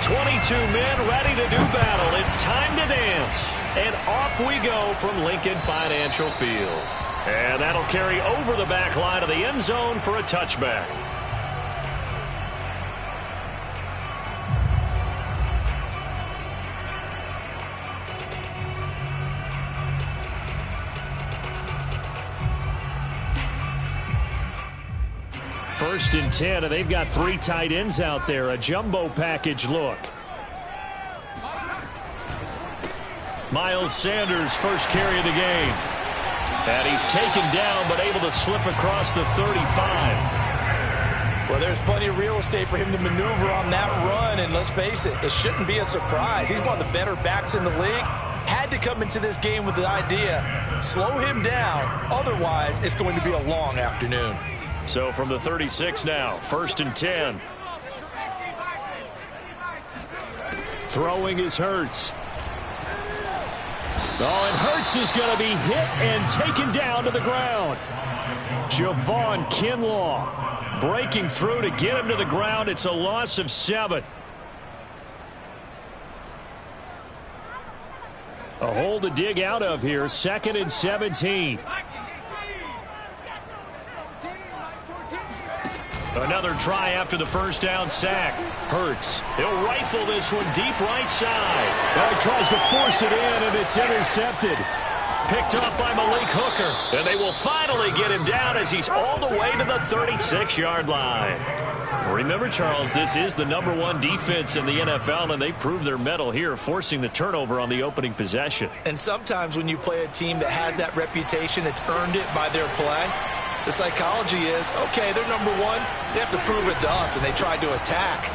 22 men ready to do battle. It's time to dance. And off we go from Lincoln Financial Field. And that'll carry over the back line of the end zone for a touchback. First and 10, and they've got 3 tight ends out there. A jumbo package look. Miles Sanders, first carry of the game. And he's taken down, but able to slip across the 35. Well, there's plenty of real estate for him to maneuver on that run, and let's face it, it shouldn't be a surprise. He's one of the better backs in the league. Had to come into this game with the idea, slow him down, otherwise it's going to be a long afternoon. So from the 36 now, first and 10. Throwing is Hurts. Oh, and Hurts is going to be hit and taken down to the ground. Javon Kinlaw breaking through to get him to the ground. It's a loss of 7. A hole to dig out of here, 2nd and 17. Another try after the first down sack. Hurts. He'll rifle this one deep right side. He tries to force it in, and it's intercepted. Picked off by Malik Hooker. And they will finally get him down as he's all the way to the 36-yard line. Remember, Charles, this is the #1 defense in the NFL, and they proved their mettle here, forcing the turnover on the opening possession. And sometimes when you play a team that has that reputation, it's earned it by their play. The psychology is, okay, they're #1. They have to prove it to us, and they tried to attack.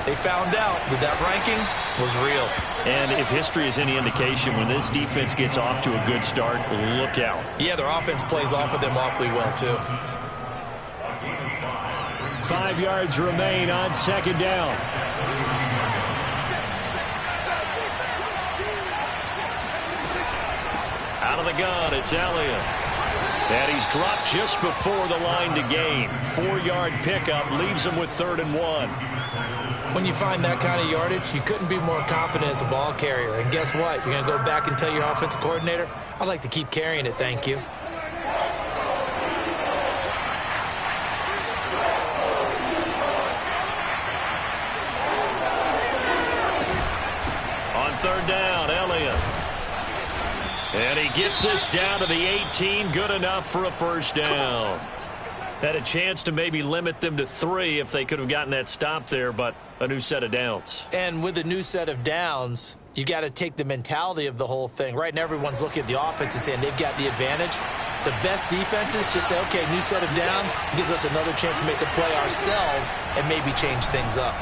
They found out that that ranking was real. And if history is any indication, when this defense gets off to a good start, look out. Yeah, their offense plays off of them awfully well, too. 5 yards remain on 2nd down. Out of the gun, it's Elliott. And he's dropped just before the line to gain. 4-yard pickup leaves him with 3rd and 1. When you find that kind of yardage, you couldn't be more confident as a ball carrier. And guess what? You're going to go back and tell your offensive coordinator, I'd like to keep carrying it, thank you. On 3rd down, Elliott. And he gets this down to the 18, good enough for a first down. Had a chance to maybe limit them to 3 if they could have gotten that stop there, but a new set of downs. And with a new set of downs, you got to take the mentality of the whole thing. Right now, everyone's looking at the offense and saying they've got the advantage. The best defenses just say, okay, new set of downs gives us another chance to make a play ourselves and maybe change things up.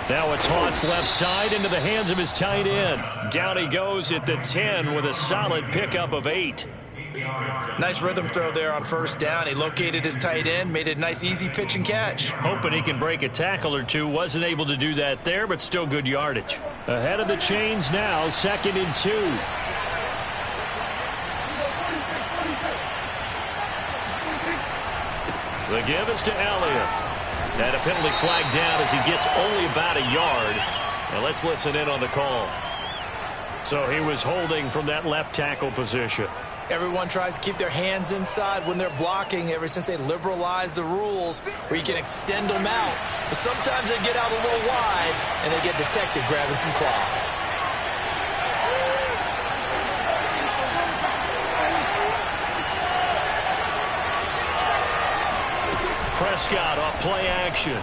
Now a toss left side into the hands of his tight end. Down he goes at the 10 with a solid pickup of 8. Nice rhythm throw there on first down. He located his tight end, made a nice easy pitch and catch. Hoping he can break a tackle or two. Wasn't able to do that there, but still good yardage. Ahead of the chains now, 2nd and 2. The give is to Elliott. And a penalty flag down as he gets only about a yard. Now let's listen in on the call. So he was holding from that left tackle position. Everyone tries to keep their hands inside when they're blocking ever since they liberalized the rules where you can extend them out. But sometimes they get out a little wide and they get detected grabbing some cloth. Prescott off play action.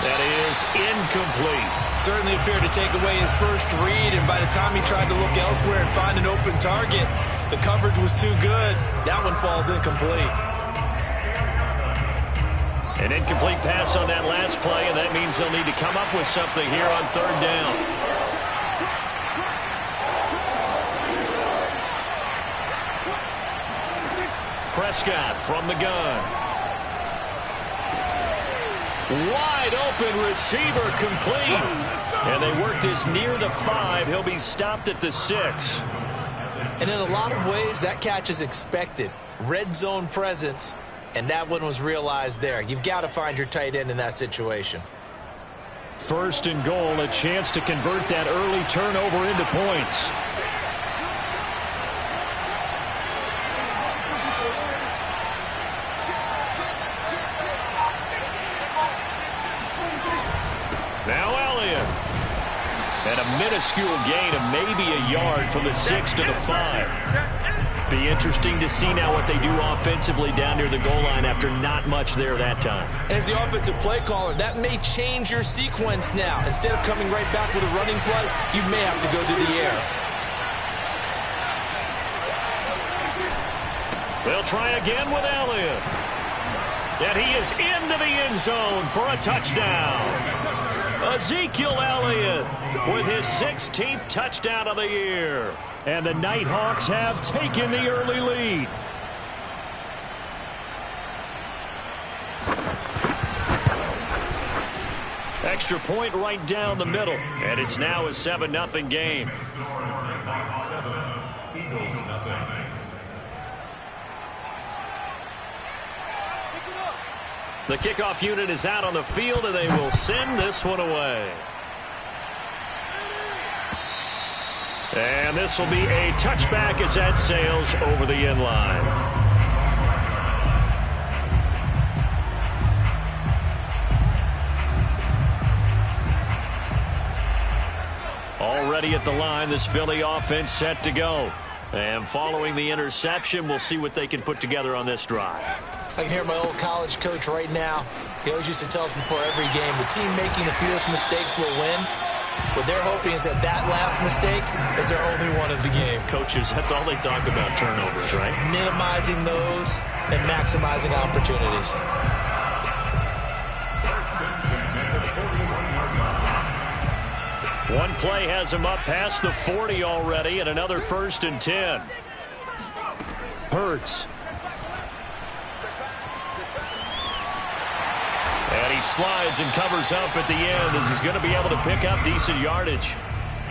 That is incomplete. Certainly appeared to take away his first read, and by the time he tried to look elsewhere and find an open target, the coverage was too good. That one falls incomplete. An incomplete pass on that last play, and that means they'll need to come up with something here on 3rd down. Prescott from the gun. Wide open receiver complete. And they work this near the 5. He'll be stopped at the 6. And in a lot of ways, that catch is expected. Red zone presence, and that one was realized there. You've got to find your tight end in that situation. First and goal, a chance to convert that early turnover into points. Now Elliott. And a minuscule gain of maybe a yard from the 6 to the 5. Be interesting to see now what they do offensively down near the goal line after not much there that time. As the offensive play caller, that may change your sequence now. Instead of coming right back with a running play, you may have to go to the air. They'll try again with Elliott. And he is into the end zone for a touchdown. Ezekiel Elliott with his 16th touchdown of the year. And the Nighthawks have taken the early lead. Extra point right down the middle. And it's now a 7-0 game. Eagles nothing. The kickoff unit is out on the field, and they will send this one away. And this will be a touchback as that sails over the end line. Already at the line, this Philly offense set to go. And following the interception, we'll see what they can put together on this drive. I can hear my old college coach right now. He always used to tell us before every game, the team making the fewest mistakes will win. What they're hoping is that that last mistake is their only one of the game. Coaches, that's all they talk about, turnovers, right? Minimizing those and maximizing opportunities. One play has him up past the 40 already, and another 1st and 10. Hurts. And he slides and covers up at the end as he's going to be able to pick up decent yardage.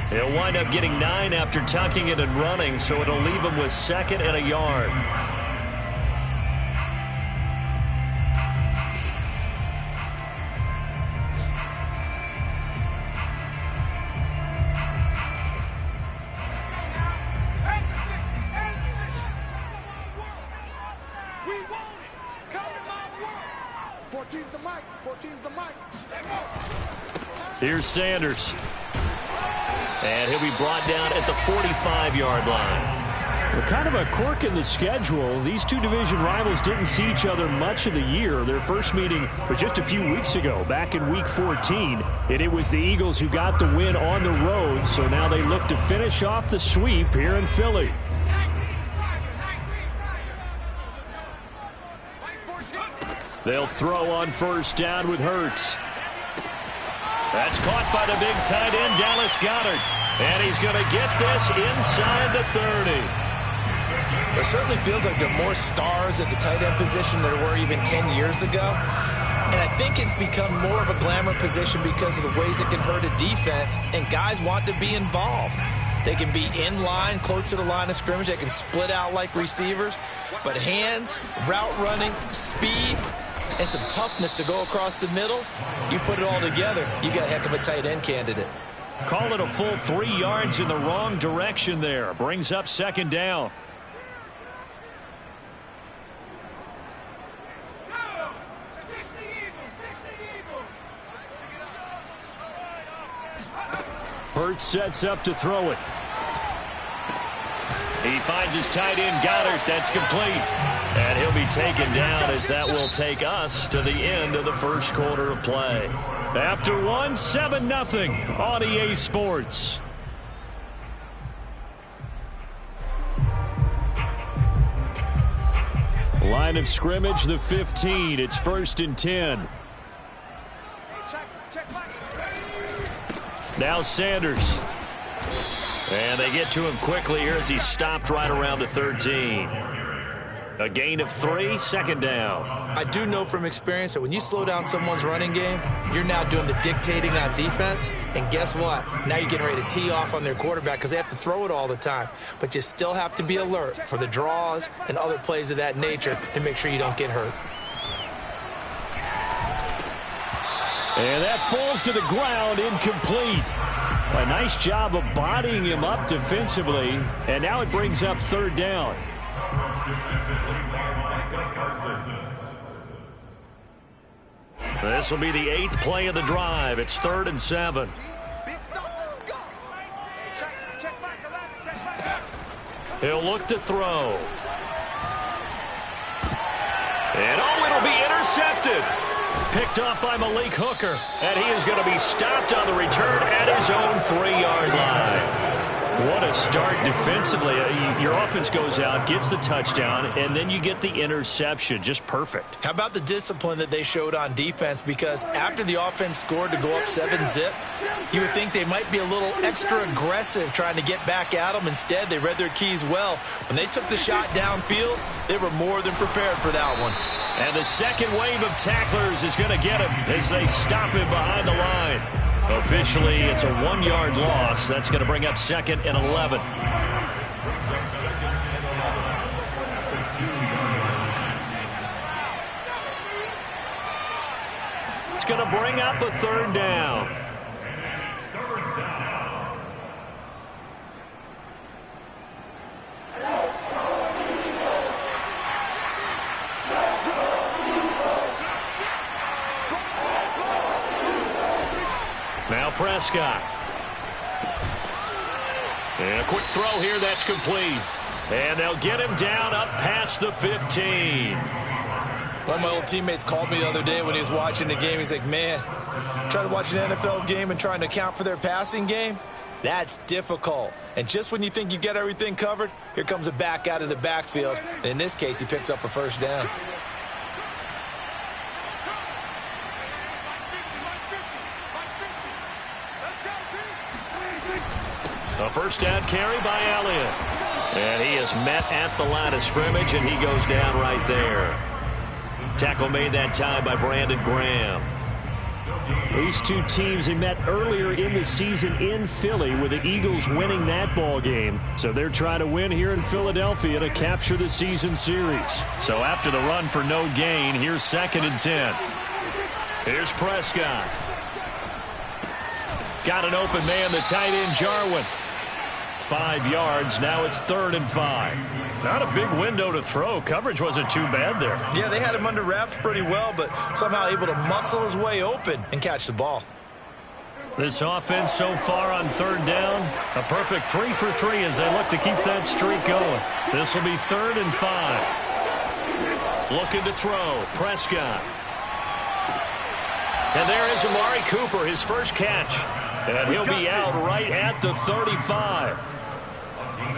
He'll wind up getting 9 after tucking it and running, so it'll leave him with 2nd and a yard. Here's Sanders. And he'll be brought down at the 45-yard line. Well, kind of a quirk in the schedule. These two division rivals didn't see each other much of the year. Their first meeting was just a few weeks ago, back in Week 14. And it was the Eagles who got the win on the road, so now they look to finish off the sweep here in Philly. They'll throw on 1st down with Hurts. That's caught by the big tight end, Dallas Goedert. And he's going to get this inside the 30. It certainly feels like there are more stars at the tight end position than there were even 10 years ago. And I think it's become more of a glamour position because of the ways it can hurt a defense, and guys want to be involved. They can be in line, close to the line of scrimmage. They can split out like receivers. But hands, route running, speed, and some toughness to go across the middle, you put it all together, you got a heck of a tight end candidate. Call it a full 3 yards in the wrong direction there. Brings up 2nd down. Hurts sets up to throw it. He finds his tight end, Goedert. That's complete. And he'll be taken down as that will take us to the end of the first quarter of play. After one, 7-0 on EA Sports. Line of scrimmage, the 15. It's 1st and 10. Now Sanders. And they get to him quickly here as he stopped right around the 13. A gain of 3, 2nd down. I do know from experience that when you slow down someone's running game, you're now doing the dictating on defense. And guess what? Now you're getting ready to tee off on their quarterback because they have to throw it all the time. But you still have to be alert for the draws and other plays of that nature to make sure you don't get hurt. And that falls to the ground, incomplete. A nice job of bodying him up defensively, and now it brings up third down. This will be the 8th play of the drive. It's 3rd and 7. He'll look to throw. And it'll be intercepted. Picked off by Malik Hooker. And he is going to be stopped on the return at his own 3-yard line. What a start defensively. Your offense goes out, gets the touchdown, and then you get the interception. Just perfect. How about the discipline that they showed on defense? Because after the offense scored to go up 7-zip, you would think they might be a little extra aggressive trying to get back at them. Instead, they read their keys well. When they took the shot downfield, they were more than prepared for that one. And the second wave of tacklers is going to get him as they stop him behind the line. Officially, it's a 1-yard loss. That's going to bring up 2nd and 11. It's going to bring up a 3rd down. Now Prescott. And a quick throw here, that's complete. And they'll get him down up past the 15. One of my old teammates called me the other day when he was watching the game. He's like, man, trying to watch an NFL game and trying to account for their passing game, that's difficult. And just when you think you get everything covered, here comes a back out of the backfield. And in this case, he picks up a 1st down. A 1st down carry by Elliott. And he is met at the line of scrimmage, and he goes down right there. Tackle made that time by Brandon Graham. These two teams, they met earlier in the season in Philly with the Eagles winning that ball game. So they're trying to win here in Philadelphia to capture the season series. So after the run for no gain, here's 2nd and 10. Here's Prescott. Got an open man, the tight end, Jarwin. 5 yards. Now it's 3rd and 5. Not a big window to throw. Coverage wasn't too bad there. Yeah, they had him under wraps pretty well, but somehow able to muscle his way open and catch the ball. This offense so far on 3rd down, a perfect 3 for 3 as they look to keep that streak going. This will be 3rd and 5. Looking to throw. Prescott. And there is Amari Cooper, his first catch. And he'll be out right at the 35.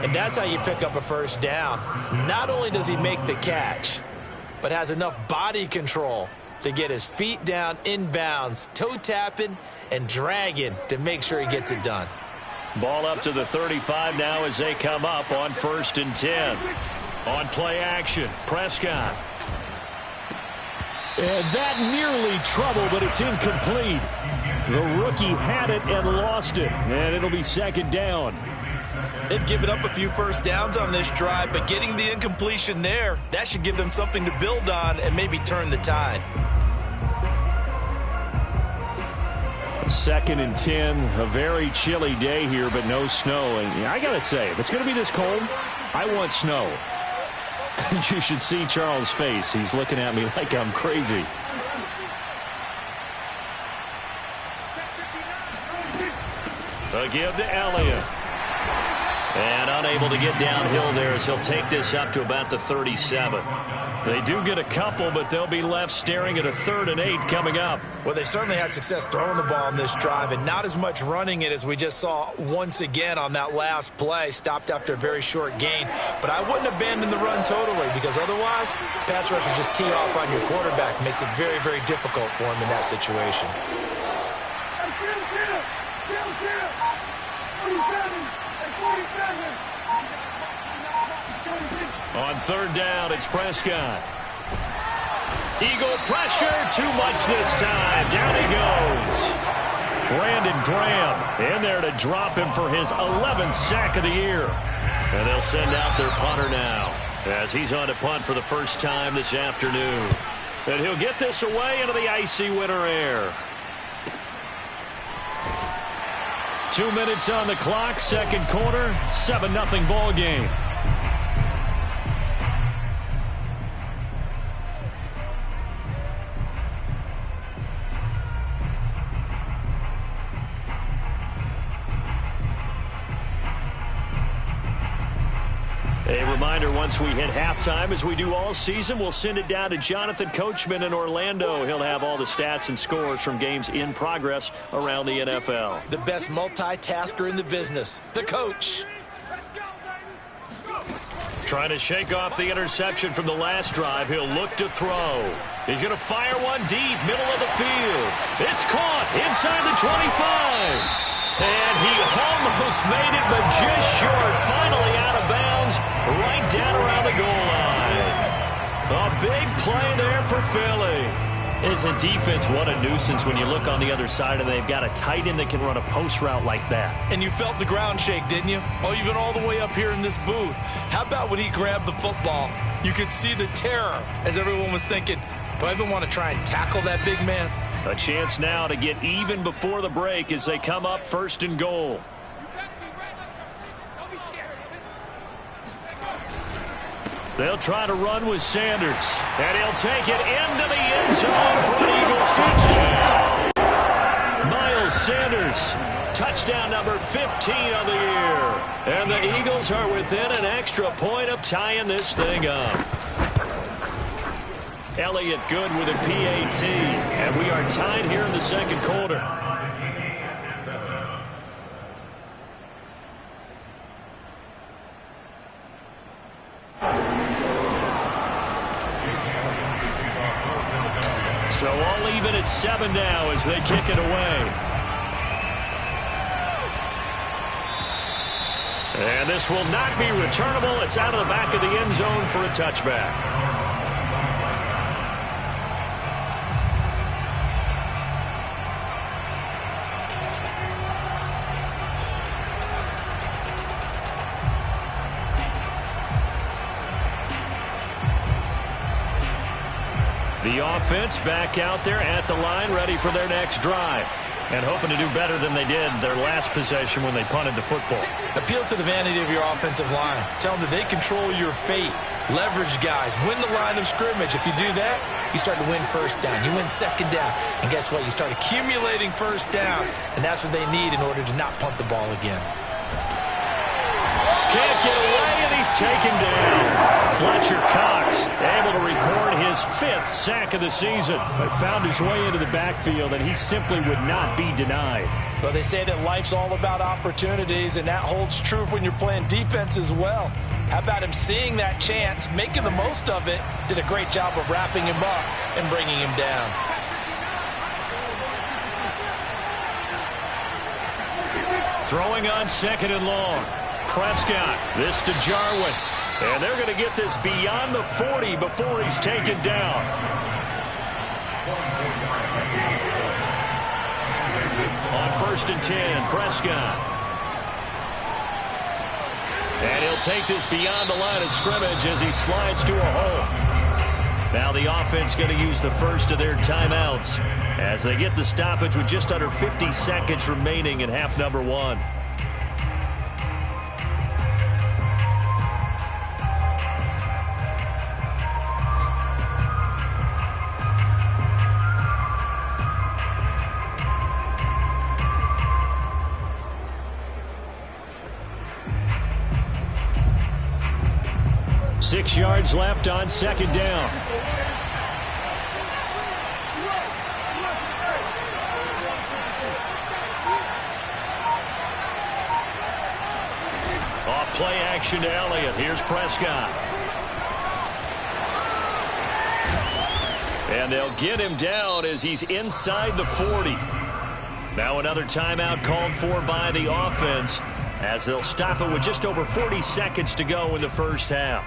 And that's how you pick up a 1st down. Not only does he make the catch, but has enough body control to get his feet down inbounds, toe tapping and dragging to make sure he gets it done. Ball up to the 35 now as they come up on 1st and 10. On play action, Prescott. And that nearly trouble, but it's incomplete. The rookie had it and lost it, and it'll be 2nd down. They've given up a few 1st downs on this drive, but getting the incompletion there, that should give them something to build on and maybe turn the tide. 2nd and 10, a very chilly day here, but no snow. And I got to say, if it's going to be this cold, I want snow. You should see Charles' face. He's looking at me like I'm crazy. A give to Elliott. And unable to get downhill there as he'll take this up to about the 37. They do get a couple, but they'll be left staring at a 3rd and 8 coming up. Well, they certainly had success throwing the ball in this drive and not as much running it as we just saw once again on that last play. Stopped after a very short gain. But I wouldn't abandon the run totally because otherwise, pass rushers just tee off on your quarterback. Makes it very, very difficult for him in that situation. On 3rd down, it's Prescott. Eagle pressure, too much this time. Down he goes. Brandon Graham in there to drop him for his 11th sack of the year. And they'll send out their punter now as he's on to punt for the first time this afternoon. And he'll get this away into the icy winter air. 2 minutes on the clock, second quarter, 7-0 ball game. A reminder, once we hit halftime, as we do all season, we'll send it down to Jonathan Coachman in Orlando. He'll have all the stats and scores from games in progress around the NFL. The best multitasker in the business, the coach. Trying to shake off the interception from the last drive. He'll look to throw. He's going to fire one deep, middle of the field. It's caught inside the 25. And he almost made it, but just short. Finally out of bounds, right down around the goal line. A big play there for Philly. As a defense, what a nuisance when you look on the other side and they've got a tight end that can run a post route like that. And you felt the ground shake, didn't you? Oh, even all the way up here in this booth. How about when he grabbed the football? You could see the terror as everyone was thinking, do I even want to try and tackle that big man? A chance now to get even before the break as they come up first and goal. They'll try to run with Sanders, and he'll take it into the end zone for an Eagles touchdown. Miles Sanders, touchdown number 15 on the year. And the Eagles are within an extra point of tying this thing up. Elliott good with a PAT, and we are tied here in the second quarter. So all even at 7 now as they kick it away. And this will not be returnable. It's out of the back of the end zone for a touchback. The offense back out there at the line, ready for their next drive. And hoping to do better than they did their last possession when they punted the football. Appeal to the vanity of your offensive line. Tell them that they control your fate. Leverage guys. Win the line of scrimmage. If you do that, you start to win first down. You win second down. And guess what? You start accumulating first downs. And that's what they need in order to not punt the ball again. Can't get away, and he's taken down. Fletcher Cox able to record his 5th sack of the season. But found his way into the backfield, and he simply would not be denied. Well, they say that life's all about opportunities, and that holds true when you're playing defense as well. How about him seeing that chance, making the most of it, did a great job of wrapping him up and bringing him down. Throwing on second and long. Prescott, this to Jarwin. And they're going to get this beyond the 40 before he's taken down. On 1st and 10, Prescott. And he'll take this beyond the line of scrimmage as he slides to a hole. Now the offense going to use the first of their timeouts as they get the stoppage with just under 50 seconds remaining in half number 1. Six yards left on second down. Off play action to Elliott. Here's Prescott. And they'll get him down as he's inside the 40. Now another timeout called for by the offense as they'll stop it with just over 40 seconds to go in the first half.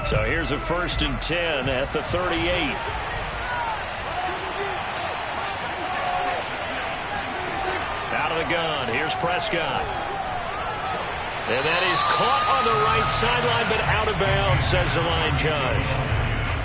So here's a 1st and 10 at the 38. Out of the gun, here's Prescott. And that is caught on the right sideline, but out of bounds, says the line judge.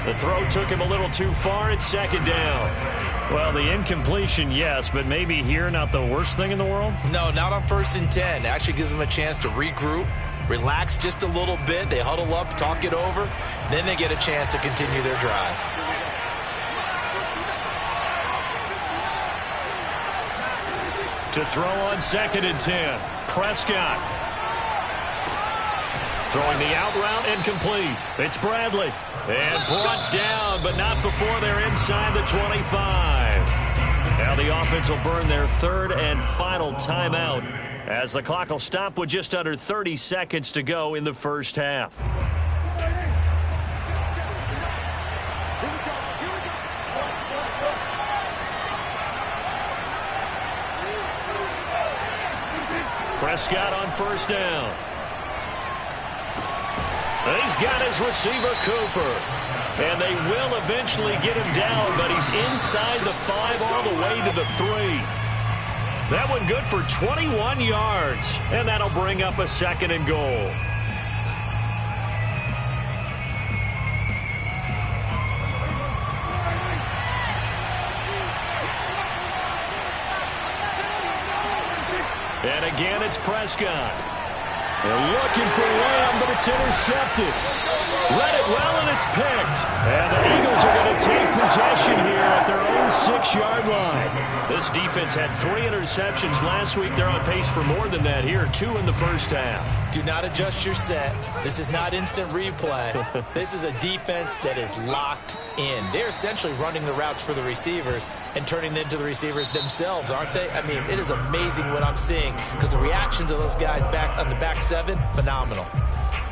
The throw took him a little too far. It's second down. Well, the incompletion, yes, but maybe here not the worst thing in the world? No, not on 1st and 10. Actually gives them a chance to regroup, relax just a little bit. They huddle up, talk it over. Then they get a chance to continue their drive. To throw on 2nd and 10. Prescott. Throwing the out route incomplete. It's Bradley. And brought down, but not before they're inside the 25. Now the offense will burn their 3rd and final timeout as the clock will stop with just under 30 seconds to go in the first half. Prescott on 1st down. He's got his receiver, Cooper. And they will eventually get him down, but he's inside the 5 all the way to the 3. That one good for 21 yards. And that'll bring up a 2nd and goal. And again, it's Prescott. They're looking for Lamb, but it's intercepted. Read it well, and it's picked. And the Eagles are going to take possession here at their own 6-yard line. This defense had 3 interceptions last week. They're on pace for more than that here, 2 in the first half. Do not adjust your set. This is not instant replay. This is a defense that is locked in. They're essentially running the routes for the receivers and turning into the receivers themselves, aren't they? I mean, it is amazing what I'm seeing because the reactions of those guys back on the back 7, phenomenal.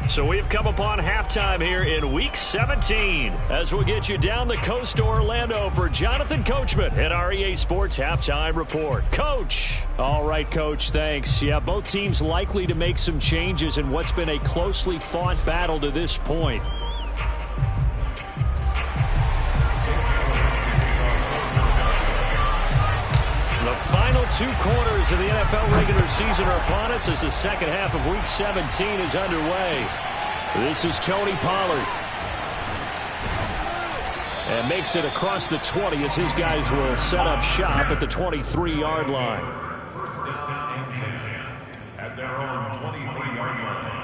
So we've come upon halftime here in Week 17 as we'll get you down the coast to Orlando for Jonathan Coachman at our EA Sports Halftime Report. Coach. All right, Coach, thanks. Yeah, both teams likely to make some changes in what's been a closely fought battle to this point. The final 2 quarters of the NFL regular season are upon us as the second half of Week 17 is underway. This is Tony Pollard. And makes it across the 20 as his guys will set up shop at the 23-yard line. First down and 10 at their own 23-yard line.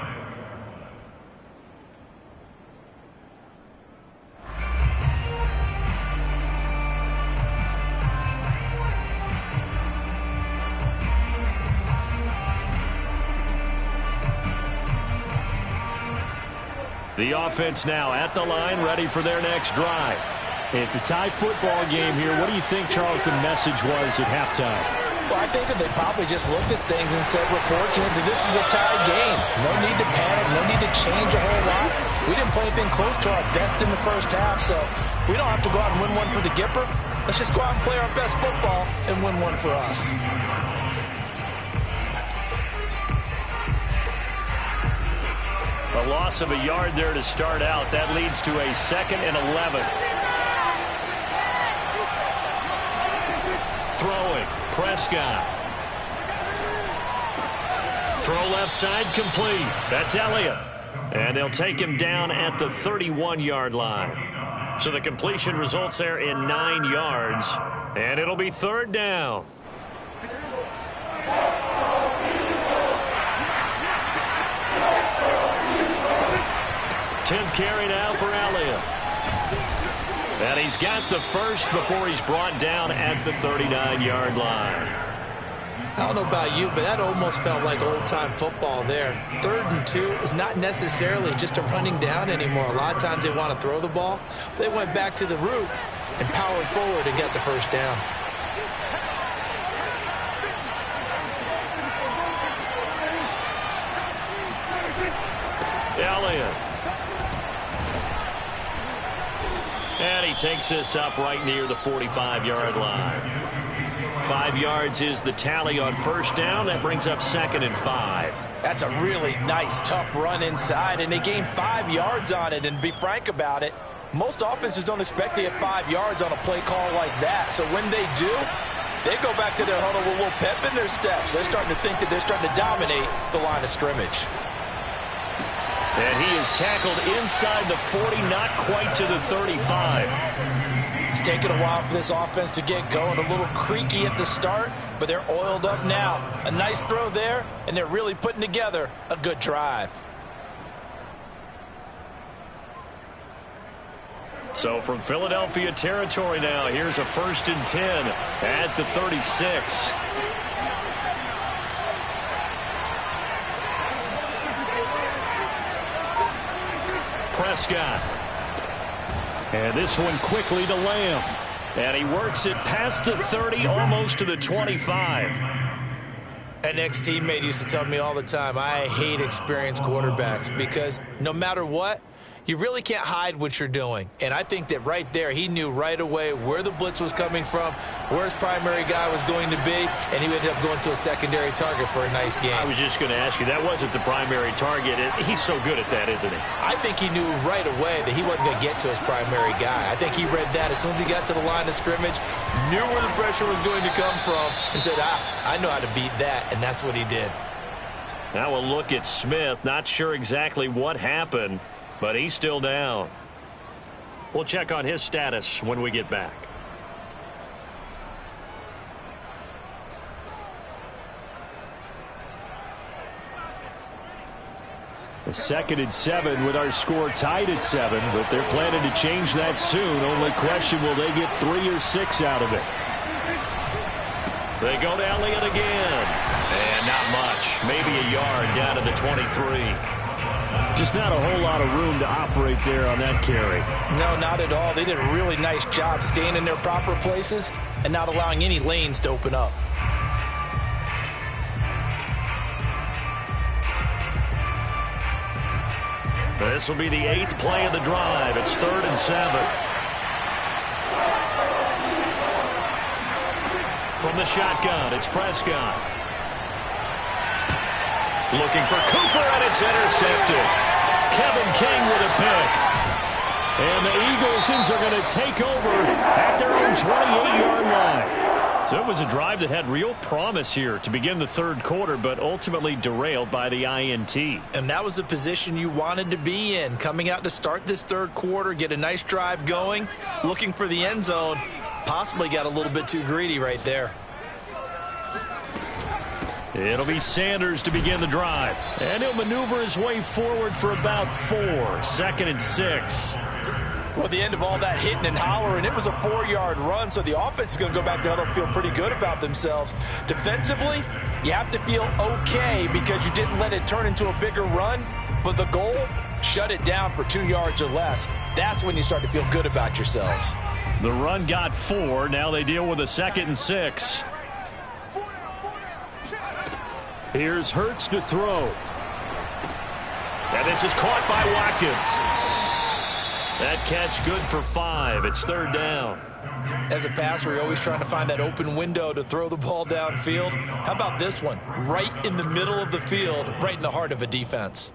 The offense now at the line, ready for their next drive. It's a tie football game here. What do you think, Charles, the message was at halftime? Well, I think that they probably just looked at things and said, we're fortunate that this is a tie game. No need to panic, no need to change a whole lot. We didn't play anything close to our best in the first half, so we don't have to go out and win one for the Gipper. Let's just go out and play our best football and win one for us. A loss of a yard there to start out. That leads to a 2nd and 11. Throwing. Prescott. Throw left side complete. That's Elliott. And they'll take him down at the 31-yard line. So the completion results there in 9 yards. And it'll be 3rd down. 10th carry now for Elliott. And he's got the first before he's brought down at the 39-yard line. I don't know about you, but that almost felt like old-time football there. 3rd and 2 is not necessarily just a running down anymore. A lot of times they want to throw the ball. They went back to the roots and powered forward and got the first down. Elliott. And he takes this up right near the 45-yard line. 5 yards is the tally on 1st down. That brings up 2nd and 5. That's a really nice, tough run inside, and they gained 5 yards on it. And to be frank about it, most offenses don't expect to get 5 yards on a play call like that. So when they do, they go back to their huddle with a little pep in their steps. They're starting to think that they're starting to dominate the line of scrimmage. And he is tackled inside the 40, not quite to the 35. It's taken a while for this offense to get going. A little creaky at the start, but they're oiled up now. A nice throw there, and they're really putting together a good drive. So from Philadelphia territory now, here's a 1st and 10 at the 36. Prescott. And this one quickly to Lamb. And he works it past the 30, almost to the 25. An ex-teammate used to tell me all the time, I hate experienced quarterbacks because no matter what, you really can't hide what you're doing. And I think that right there, he knew right away where the blitz was coming from, where his primary guy was going to be, and he ended up going to a secondary target for a nice game. I was just going to ask you, that wasn't the primary target. He's so good at that, isn't he? I think he knew right away that he wasn't going to get to his primary guy. I think he read that as soon as he got to the line of scrimmage, knew where the pressure was going to come from, and said, I know how to beat that, and that's what he did. Now we'll look at Smith. Not sure exactly what happened, but he's still down. We'll check on his status when we get back. A 2nd and 7 with our score tied at 7, but they're planning to change that soon. Only question, will they get 3 or 6 out of it? They go to Elliott again. And not much. Maybe a yard down to the 23. Just not a whole lot of room to operate there on that carry. No, not at all. They did a really nice job staying in their proper places and not allowing any lanes to open up. This will be the 8th play of the drive. It's 3rd and 7. From the shotgun, it's Prescott. Looking for Cooper, and it's intercepted. Kevin King with a pick. And the Eagles are going to take over at their own 28-yard line. So it was a drive that had real promise here to begin the 3rd quarter, but ultimately derailed by the INT. And that was the position you wanted to be in. Coming out to start this 3rd quarter, get a nice drive going, looking for the end zone. Possibly got a little bit too greedy right there. It'll be Sanders to begin the drive. And he'll maneuver his way forward for about 4. 2nd and 6. Well, the end of all that hitting and hollering, it was a 4-yard run, so the offense is going to go back there and feel pretty good about themselves. Defensively, you have to feel okay because you didn't let it turn into a bigger run, but the goal, shut it down for 2 yards or less. That's when you start to feel good about yourselves. The run got 4. Now they deal with a 2nd and 6. Here's Hurts to throw. And this is caught by Watkins. That catch good for 5. It's 3rd down. As a passer, you're always trying to find that open window to throw the ball downfield. How about this one? Right in the middle of the field, right in the heart of a defense.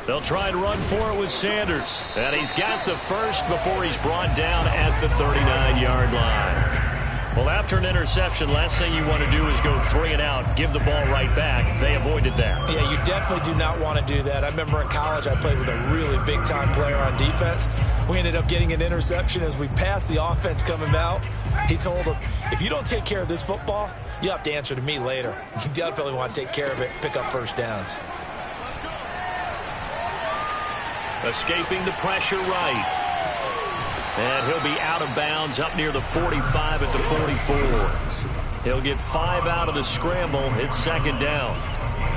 They'll try and run for it with Sanders. And he's got the first before he's brought down at the 39-yard line. Well, after an interception, last thing you want to do is go 3 and out, give the ball right back. They avoided that. Yeah, you definitely do not want to do that. I remember in college I played with a really big-time player on defense. We ended up getting an interception as we passed the offense coming out. He told him, if you don't take care of this football, you'll have to answer to me later. You definitely want to take care of it, pick up first downs. Escaping the pressure right. And he'll be out of bounds up near the 45 at the 44. He'll get 5 out of the scramble. It's 2nd down.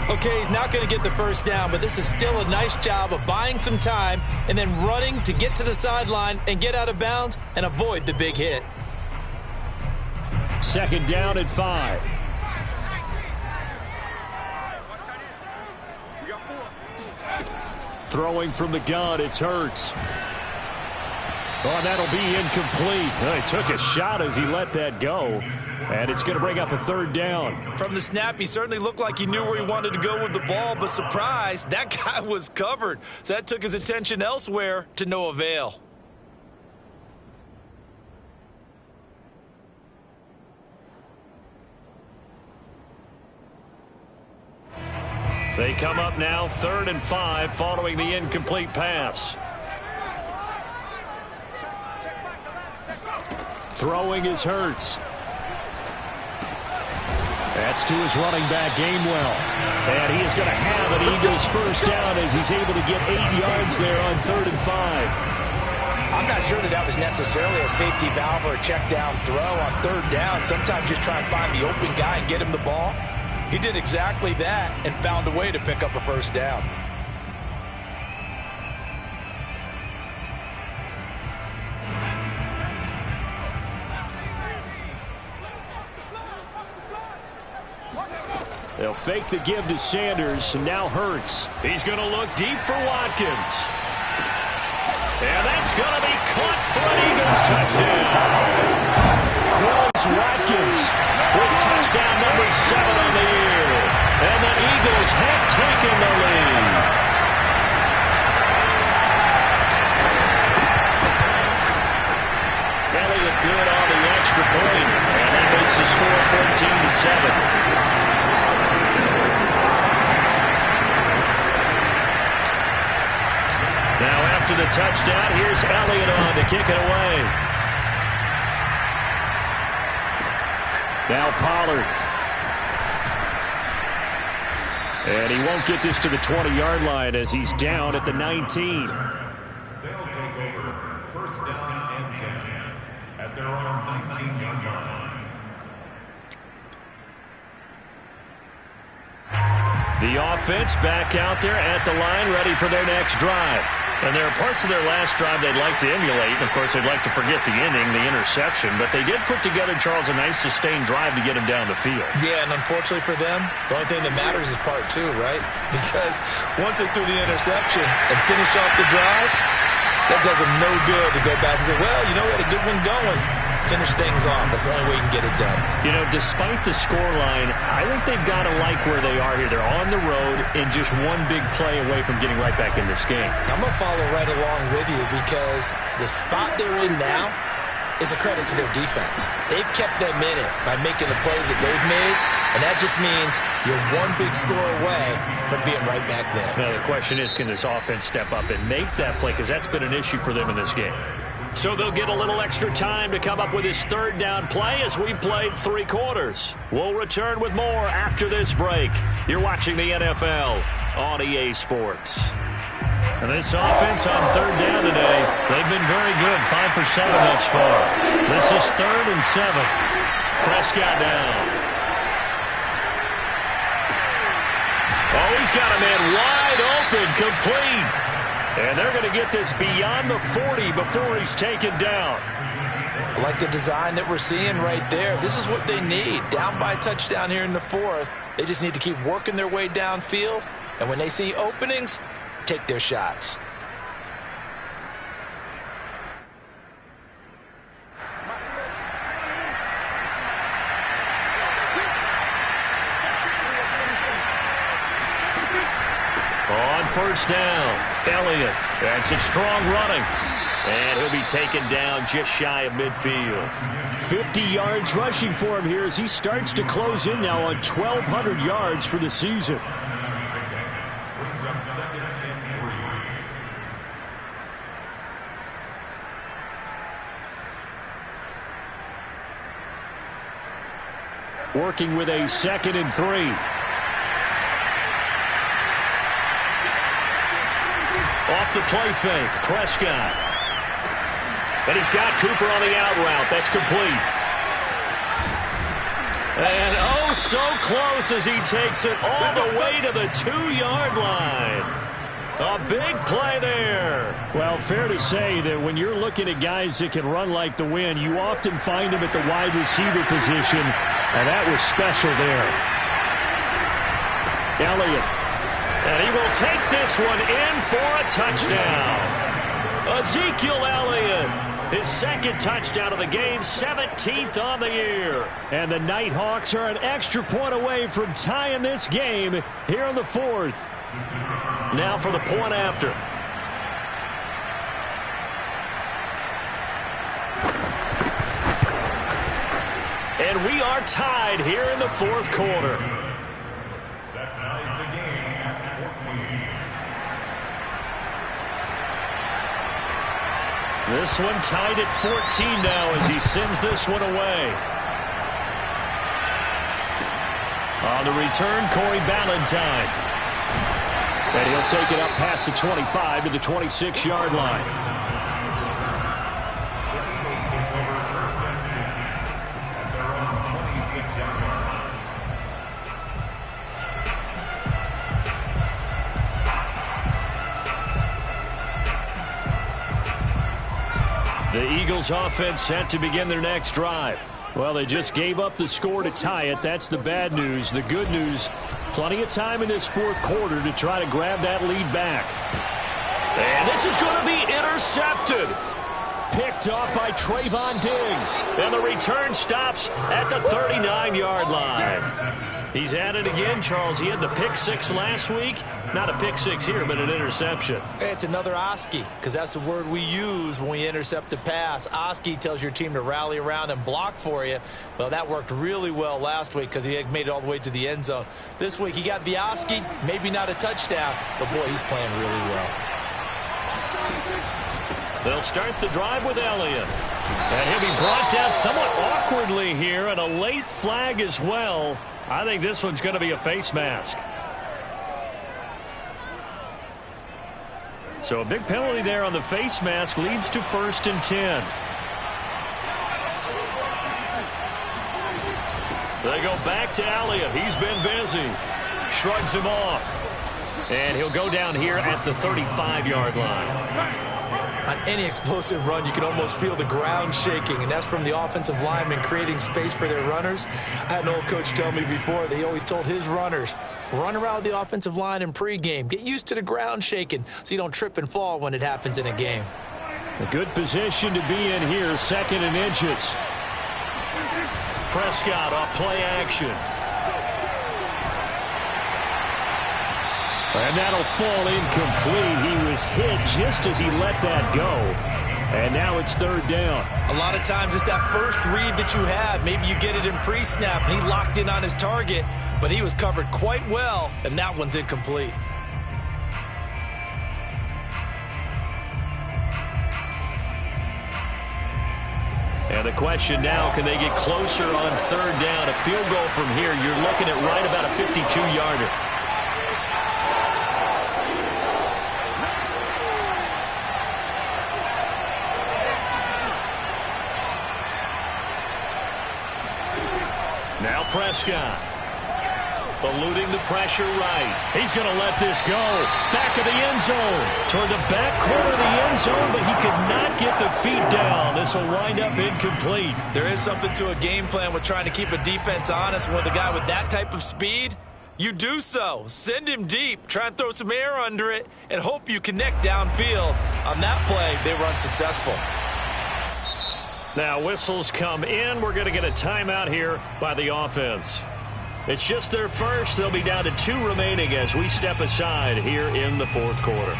Okay, he's not going to get the first down, but this is still a nice job of buying some time and then running to get to the sideline and get out of bounds and avoid the big hit. 2nd down at 5. Throwing from the gun, it's Hurts. Oh, that'll be incomplete. Well, he took a shot as he let that go. And it's going to bring up a third down. From the snap, he certainly looked like he knew where he wanted to go with the ball, but surprise, that guy was covered. So that took his attention elsewhere to no avail. They come up now 3rd and 5 following the incomplete pass. Throwing is Hurts. That's to his running back, Gainwell. And he is going to have an Eagles first down as he's able to get 8 yards there on 3rd and 5. I'm not sure that was necessarily a safety valve or a check down throw on 3rd down. Sometimes just try and find the open guy and get him the ball. He did exactly that and found a way to pick up a first down. They'll fake the give to Sanders, and now Hurts. He's going to look deep for Watkins. And that's going to be caught for an Eagles touchdown. Quills Watkins with touchdown number 7 on the year. And the Eagles have taken the lead. Elliott good on the extra point. And that makes the score 14-7. Now after the touchdown, here's Elliott on to kick it away. Now Pollard. And he won't get this to the 20-yard line as he's down at the 19. They'll take over 1st down and 10 at their own 19-yard line. The offense back out there at the line, ready for their next drive. And there are parts of their last drive they'd like to emulate. And, of course, they'd like to forget the ending, the interception. But they did put together, Charles, a nice sustained drive to get him down the field. Yeah, and unfortunately for them, the only thing that matters is part 2, right? Because once they threw the interception and finished off the drive, that does them no good to go back and say, well, you know, we had a good one going. Finish things off. That's the only way you can get it done. You know, despite the scoreline, I think they've got to like where they are here. They're on the road and just one big play away from getting right back in this game. I'm going to follow right along with you because the spot they're in now is a credit to their defense. They've kept them in it by making the plays that they've made, and that just means you're one big score away from being right back there. Now, the question is, can this offense step up and make that play? Because that's been an issue for them in this game. So they'll get a little extra time to come up with his 3rd down play as we've played 3 quarters. We'll return with more after this break. You're watching the NFL on EA Sports. And this offense on 3rd down today, they've been very good, 5 for 7 thus far. This is 3rd and 7. Prescott down. Oh, he's got a man wide open, complete. And they're going to get this beyond the 40 before he's taken down. I like the design that we're seeing right there. This is what they need. Down by a touchdown here in the 4th. They just need to keep working their way downfield. And when they see openings, take their shots. On 1st down, Elliott. That's some strong running. And he'll be taken down just shy of midfield. 50 yards rushing for him here as he starts to close in now on 1,200 yards for the season. Brings up 2nd and 3. Working with a 2nd and 3. Off the play fake, Prescott. And he's got Cooper on the out route. That's complete. And oh, so close as he takes it all the way to the 2-yard line. A big play there. Well, fair to say that when you're looking at guys that can run like the wind, you often find them at the wide receiver position, and that was special there. Elliott. And he will take this one in for a touchdown. Ezekiel Elliott His second touchdown of the game, 17th on the year. And the Nighthawks are an extra point away from tying this game here in the fourth. Now for the point after. And we are tied here in the fourth quarter. That ties the game at 14. This one tied at 14 now as he sends this one away. On the return, Corey Ballantyne. And he'll take it up past the 25 to the 26-yard line. The Eagles offense set to begin their next drive. Well, they just gave up the score to tie it. That's the bad news. The good news, plenty of time in this fourth quarter to try to grab that lead back. And this is going to be intercepted. Picked off by Trayvon Diggs. And the return stops at the 39-yard line. He's at it again, Charles. He had the pick six last week. Not a pick six here, but an interception. It's another Oski, because that's the word we use when we intercept a pass. Oski tells your team to rally around and block for you. Well, that worked really well last week because he had made it all the way to the end zone. This week, he got the Oski, maybe not a touchdown, but boy, he's playing really well. They'll start the drive with Elliott. And he'll be brought down somewhat awkwardly here, and a late flag as well. I think this one's going to be a face mask. So a big penalty there on the face mask leads to 1st and 10. They go back to Elliott. He's been busy. Shrugs him off. And he'll go down here at the 35-yard line. On any explosive run, you can almost feel the ground shaking, and that's from the offensive linemen creating space for their runners. I had an old coach tell me before, they always told his runners, run around the offensive line in pregame. Get used to the ground shaking so you don't trip and fall when it happens in a game. A good position to be in here, 2nd and inches. Prescott off play action. And that'll fall incomplete. He was hit just as he let that go. And now it's 3rd down. A lot of times it's that first read that you have. Maybe you get it in pre-snap. He locked in on his target, but he was covered quite well, and that one's incomplete. And the question now, can they get closer on 3rd down? A field goal from here, you're looking at right about a 52-yarder. Now Prescott, eluding the pressure right. He's going to let this go. Back of the end zone. Toward the back corner of the end zone, but he could not get the feet down. This will wind up incomplete. There is something to a game plan with trying to keep a defense honest. With a guy with that type of speed, you do so. Send him deep. Try and throw some air under it and hope you connect downfield. On that play, they were unsuccessful. Now whistles come in. We're going to get a timeout here by the offense. It's just their first. They'll be down to 2 remaining as we step aside here in the fourth quarter.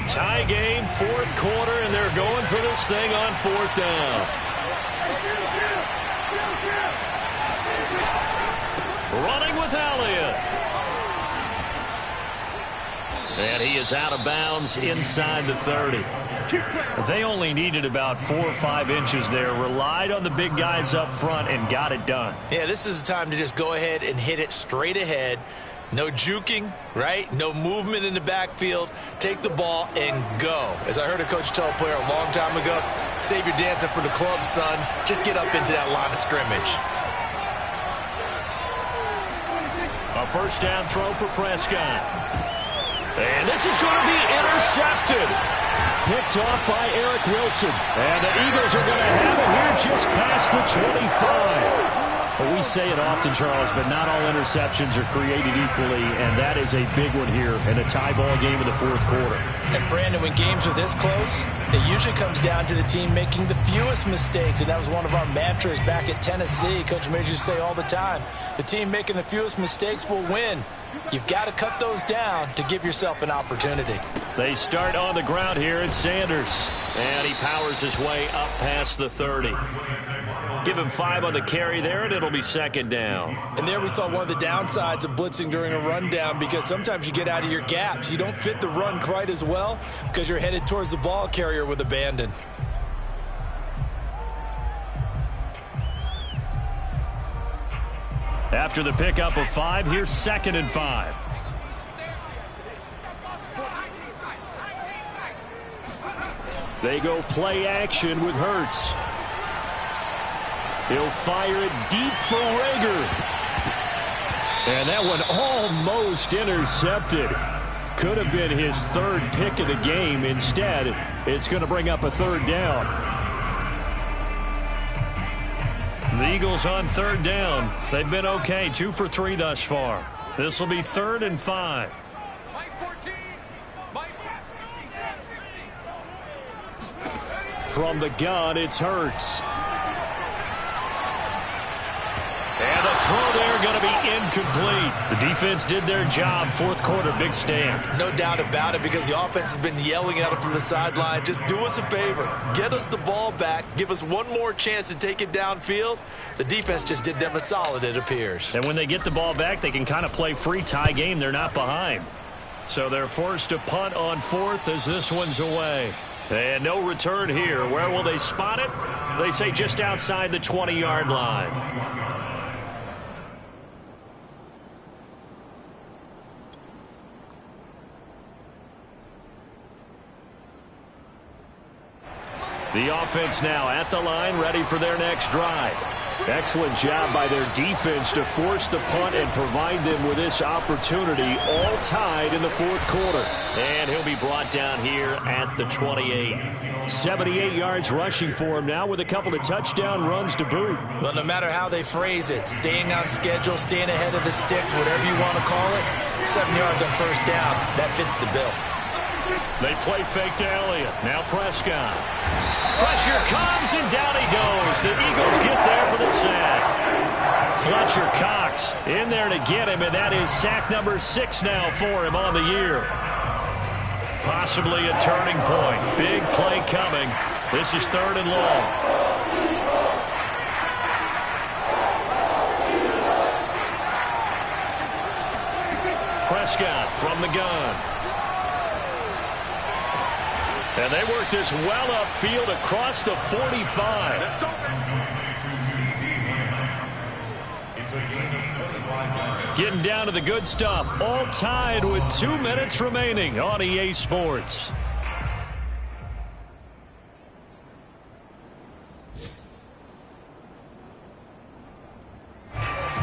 Tie game, fourth quarter, and they're going for this thing on 4th down. Running with Elliott. And he is out of bounds inside the 30. They only needed about 4 or 5 inches there. Relied on the big guys up front and got it done. Yeah, this is the time to just go ahead and hit it straight ahead. No juking, right? No movement in the backfield. Take the ball and go. As I heard a coach tell a player a long time ago, save your dancing for the club, son. Just get up into that line of scrimmage. A 1st down throw for Prescott. And this is going to be intercepted. picked off by Eric Wilson. And the Eagles are going to have it here just past the 25. Well, we say it often, Charles, but not all interceptions are created equally, and that is a big one here in a tie ball game in the fourth quarter. And, Brandon, when games are this close, it usually comes down to the team making the fewest mistakes, and that was one of our mantras back at Tennessee. Coach Major used to say all the time, the team making the fewest mistakes will win. You've got to cut those down to give yourself an opportunity. They start on the ground here at Sanders, and he powers his way up past the 30. Give him 5 on the carry there, and it'll be second down. And there we saw one of the downsides of blitzing during a rundown, because sometimes you get out of your gaps. You don't fit the run quite as well because you're headed towards the ball carrier with abandon. After the pickup of 5, here's 2nd and 5. They go play action with Hurts. He'll fire it deep for Rager. And that one almost intercepted. Could have been his 3rd pick of the game. Instead, it's going to bring up a 3rd down. The Eagles on 3rd down. They've been okay, 2 for 3 thus far. This will be 3rd and 5. From the gun, it's Hurts. And the throw there going to be incomplete. The defense did their job. Fourth quarter, big stand. No doubt about it, because the offense has been yelling at them from the sideline. Just do us a favor. Get us the ball back. Give us one more chance to take it downfield. The defense just did them a solid, it appears. And when they get the ball back, they can kind of play free tie game. They're not behind. So they're forced to punt on 4th as this one's away. And no return here. Where will they spot it? They say just outside the 20-yard line. The offense now at the line, ready for their next drive. Excellent job by their defense to force the punt and provide them with this opportunity, all tied in the fourth quarter. And he'll be brought down here at the 28. 78 yards rushing for him now with a couple of touchdown runs to boot. Well, no matter how they phrase it, staying on schedule, staying ahead of the sticks, whatever you want to call it, 7 yards on first down, that fits the bill. They play fake to Elliott. Now Prescott. Pressure comes, and down he goes. The Eagles get there for the sack. Fletcher Cox in there to get him, and that is sack number 6 now for him on the year. Possibly a turning point. Big play coming. This is 3rd and long. Prescott from the gun. And they work this well upfield across the 45. Getting down to the good stuff. All tied with 2 minutes remaining on EA Sports.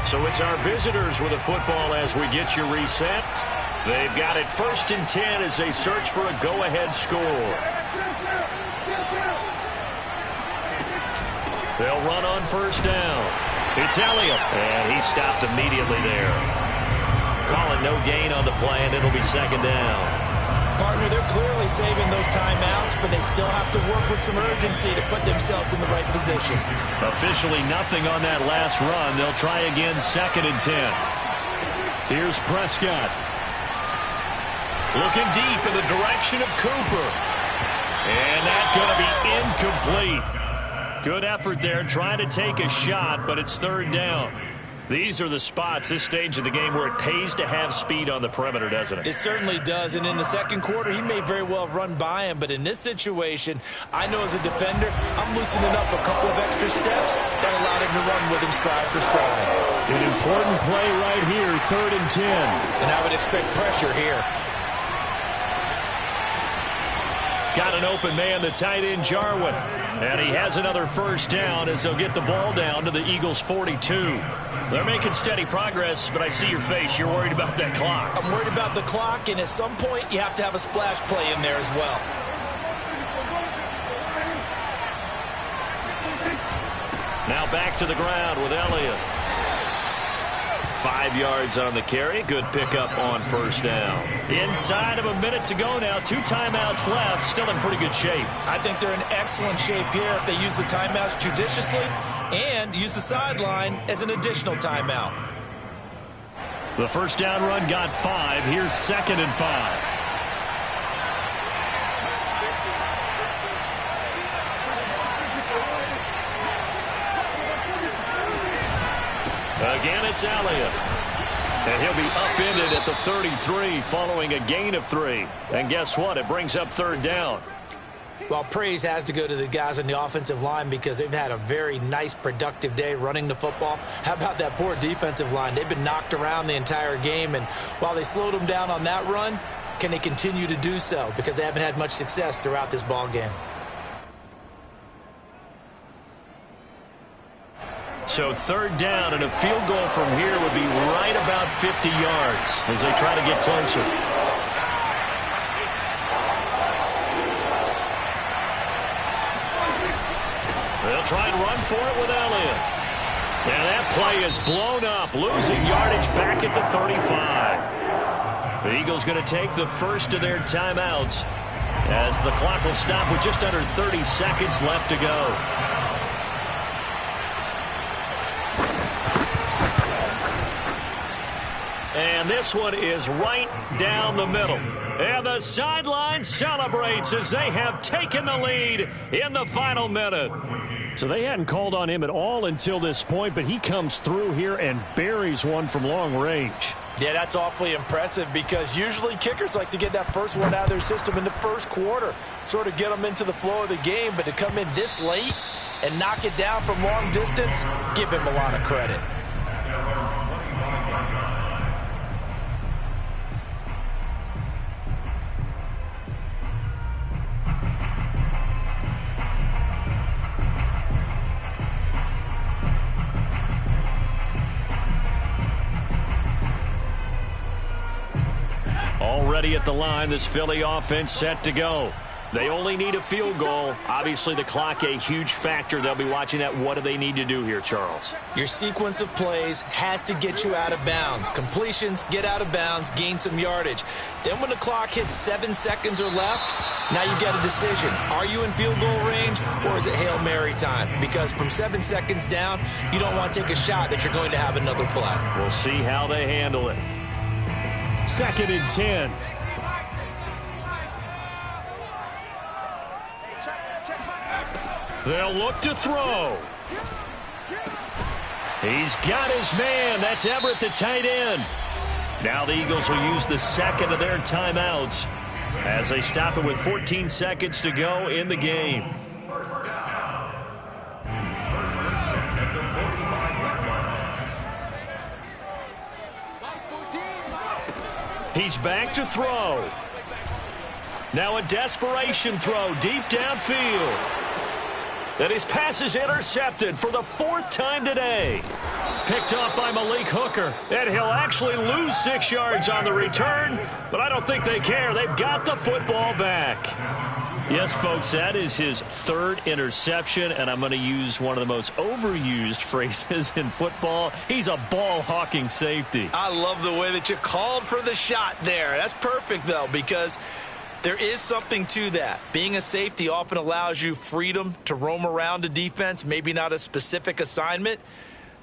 So it's our visitors with the football as we get you reset. They've got it 1st and 10 as they search for a go-ahead score. They'll run on 1st down. It's Elliott, and he stopped immediately there. Calling no gain on the play, and it'll be 2nd down. Partner, they're clearly saving those timeouts, but they still have to work with some urgency to put themselves in the right position. Officially nothing on that last run. They'll try again 2nd and 10. Here's Prescott. Looking deep in the direction of Cooper. And that's going to be incomplete. Good effort there trying to take a shot, but it's 3rd down. These are the spots, this stage of the game, where it pays to have speed on the perimeter, doesn't it? It certainly does, and in the second quarter, he may very well run by him, but in this situation, I know as a defender, I'm loosening up a couple of extra steps that allowed him to run with him stride for stride. An important play right here, 3rd and 10. And I would expect pressure here. Got an open man, the tight end, Jarwin. And he has another 1st down as they'll get the ball down to the Eagles' 42. They're making steady progress, but I see your face. You're worried about that clock. I'm worried about the clock, and at some point, you have to have a splash play in there as well. back to the ground with Elliott. 5 yards on the carry. Good pickup on first down. Inside of a minute to go now. 2 timeouts left. Still in pretty good shape. I think they're in excellent shape here if they use the timeouts judiciously and use the sideline as an additional timeout. The first down run got 5. Here's 2nd and 5. Again, it's Elliott. And he'll be upended at the 33 following a gain of 3. And guess what? It brings up 3rd down. Well, praise has to go to the guys on the offensive line because they've had a very nice, productive day running the football. How about that poor defensive line? They've been knocked around the entire game, and while they slowed them down on that run, can they continue to do so? Because they haven't had much success throughout this ball game. So 3rd down, and a field goal from here would be right about 50 yards as they try to get closer. They'll try and run for it with Elliott. And that play is blown up, losing yardage back at the 35. The Eagles going to take the first of their timeouts as the clock will stop with just under 30 seconds left to go. And this one is right down the middle. And the sideline celebrates as they have taken the lead in the final minute. So they hadn't called on him at all until this point, but he comes through here and buries one from long range. Yeah, that's awfully impressive because usually kickers like to get that first one out of their system in the first quarter, sort of get them into the flow of the game, but to come in this late and knock it down from long distance, give him a lot of credit. Already at the line, this Philly offense set to go. They only need a field goal. Obviously, the clock a huge factor. They'll be watching that. What do they need to do here, Charles? Your sequence of plays has to get you out of bounds. Completions, get out of bounds, gain some yardage. Then when the clock hits 7 seconds or left, now you get a decision. Are you in field goal range or is it Hail Mary time? Because from 7 seconds down, you don't want to take a shot that you're going to have another play. We'll see how they handle it. 2nd and 10. They'll look to throw. He's got his man. That's Everett, the tight end. Now the Eagles will use the 2nd of their timeouts as they stop it with 14 seconds to go in the game. First down. First and 10 at the 45-yard line. He's back to throw. Now a desperation throw deep downfield. And his pass is intercepted for the 4th time today. Picked up by Malik Hooker. And he'll actually lose 6 yards on the return, but I don't think they care. They've got the football back. Yes, folks, that is his 3rd interception, and I'm going to use one of the most overused phrases in football. He's a ball-hawking safety. I love the way that you called for the shot there. That's perfect, though, because there is something to that. Being a safety often allows you freedom to roam around a defense, maybe not a specific assignment.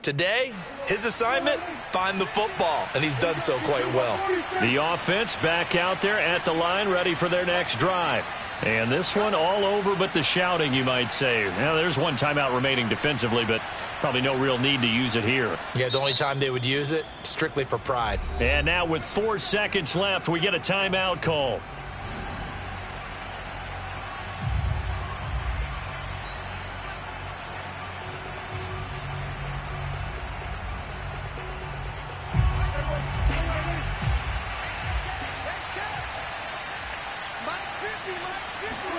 Today, his assignment, find the football, and he's done so quite well. The offense back out there at the line, ready for their next drive. And this one all over but the shouting, you might say. Now, there's one timeout remaining defensively, but probably no real need to use it here. Yeah, the only time they would use it, strictly for pride. And now with 4 seconds left, we get a timeout call.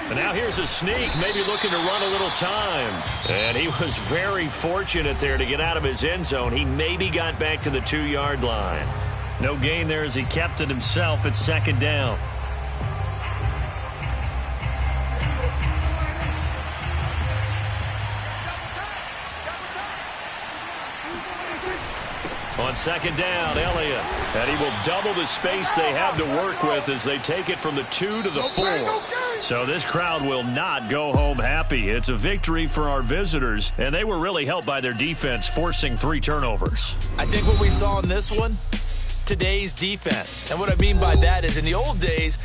And now here's a sneak, maybe looking to run a little time. And he was very fortunate there to get out of his end zone. He maybe got back to the 2-yard line. No gain there as he kept it himself at 2nd down. On second down, Elliott. And he will double the space they have to work with as they take it from the 2 to the 4. So this crowd will not go home happy. It's a victory for our visitors, and they were really helped by their defense, forcing 3 turnovers. I think what we saw in this one, today's defense. And what I mean by that is in the old days,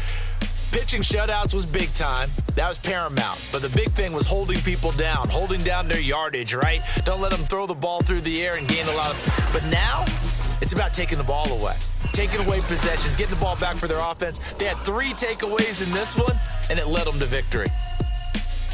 pitching shutouts was big time. That was paramount. But the big thing was holding people down, holding down their yardage, right? Don't let them throw the ball through the air and gain a lot of... But now, it's about taking the ball away. Taking away possessions, getting the ball back for their offense. They had 3 takeaways in this one, and it led them to victory.